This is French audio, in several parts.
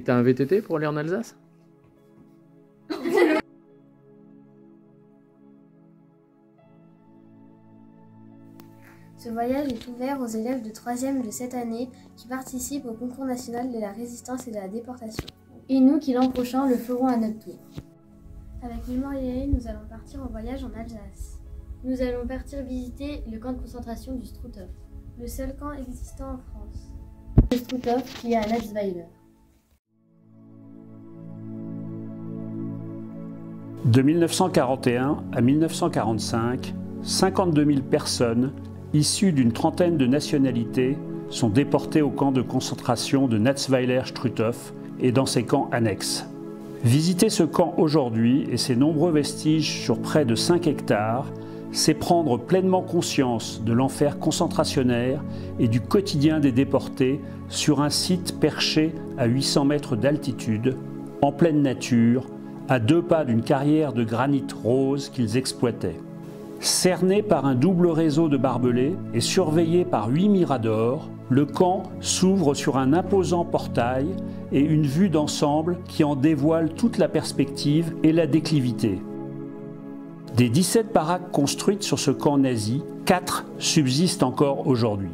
que tu as un VTT pour aller en Alsace? Ce voyage est ouvert aux élèves de 3e de cette année qui participent au concours national de la résistance et de la déportation. Et nous qui l'an prochain le ferons à notre tour. Avec Mémorial, nous allons partir en voyage en Alsace. Nous allons partir visiter le camp de concentration du Struthof, le seul camp existant en France. Le Struthof qui est à Natzweiler. De 1941 à 1945, 52 000 personnes issues d'une trentaine de nationalités sont déportées au camp de concentration de Natzweiler-Struthof et dans ses camps annexes. Visiter ce camp aujourd'hui et ses nombreux vestiges sur près de 5 hectares, c'est prendre pleinement conscience de l'enfer concentrationnaire et du quotidien des déportés sur un site perché à 800 mètres d'altitude, en pleine nature, à 2 pas d'une carrière de granit rose qu'ils exploitaient. Cerné par un double réseau de barbelés et surveillé par 8 miradors, le camp s'ouvre sur un imposant portail et une vue d'ensemble qui en dévoile toute la perspective et la déclivité. Des 17 baraques construites sur ce camp nazi, 4 subsistent encore aujourd'hui.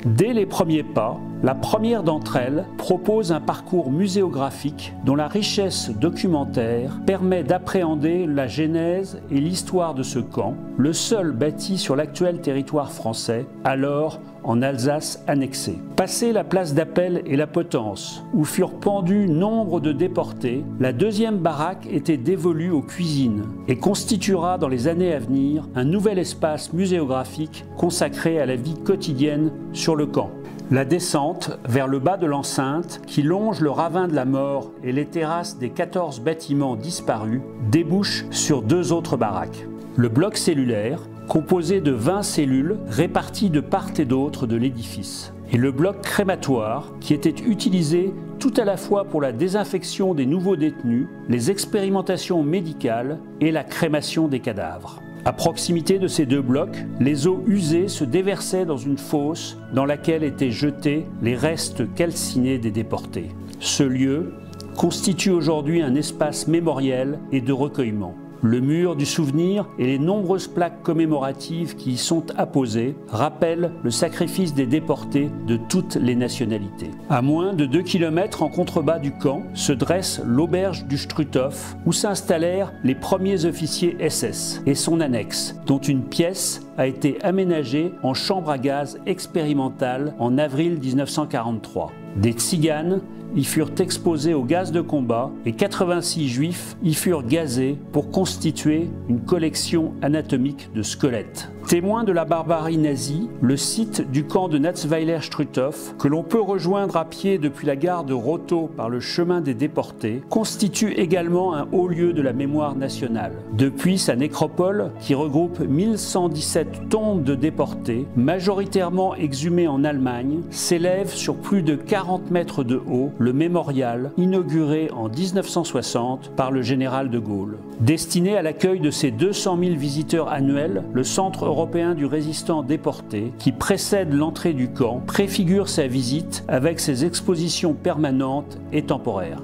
Dès les premiers pas, la première d'entre elles propose un parcours muséographique dont la richesse documentaire permet d'appréhender la genèse et l'histoire de ce camp, le seul bâti sur l'actuel territoire français, alors en Alsace annexée. Passé la place d'Appel et la Potence, où furent pendus nombre de déportés, la deuxième baraque était dévolue aux cuisines et constituera dans les années à venir un nouvel espace muséographique consacré à la vie quotidienne sur le camp. La descente vers le bas de l'enceinte, qui longe le ravin de la mort et les terrasses des 14 bâtiments disparus, débouche sur 2 autres baraques. Le bloc cellulaire, composé de 20 cellules réparties de part et d'autre de l'édifice, et le bloc crématoire, qui était utilisé tout à la fois pour la désinfection des nouveaux détenus, les expérimentations médicales et la crémation des cadavres. À proximité de ces 2 blocs, les eaux usées se déversaient dans une fosse dans laquelle étaient jetés les restes calcinés des déportés. Ce lieu constitue aujourd'hui un espace mémoriel et de recueillement. Le mur du souvenir et les nombreuses plaques commémoratives qui y sont apposées rappellent le sacrifice des déportés de toutes les nationalités. À moins de 2 km en contrebas du camp se dresse l'auberge du Struthof où s'installèrent les premiers officiers SS et son annexe, dont une pièce a été aménagée en chambre à gaz expérimentale en avril 1943. Des tziganes y furent exposés au gaz de combat et 86 juifs y furent gazés pour constituer une collection anatomique de squelettes. Témoin de la barbarie nazie, le site du camp de Natzweiler-Struthof, que l'on peut rejoindre à pied depuis la gare de Roto par le chemin des déportés, constitue également un haut lieu de la mémoire nationale. Depuis sa nécropole, qui regroupe 1117 tombes de déportés, majoritairement exhumés en Allemagne, s'élève sur plus de 40 mètres de haut le mémorial inauguré en 1960 par le général de Gaulle. Destiné à l'accueil de ses 200 000 visiteurs annuels, le Centre européen du résistant déporté, qui précède l'entrée du camp, préfigure sa visite avec ses expositions permanentes et temporaires.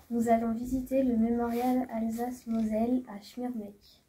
Nous allons visiter le mémorial Alsace-Moselle à Schmirneck.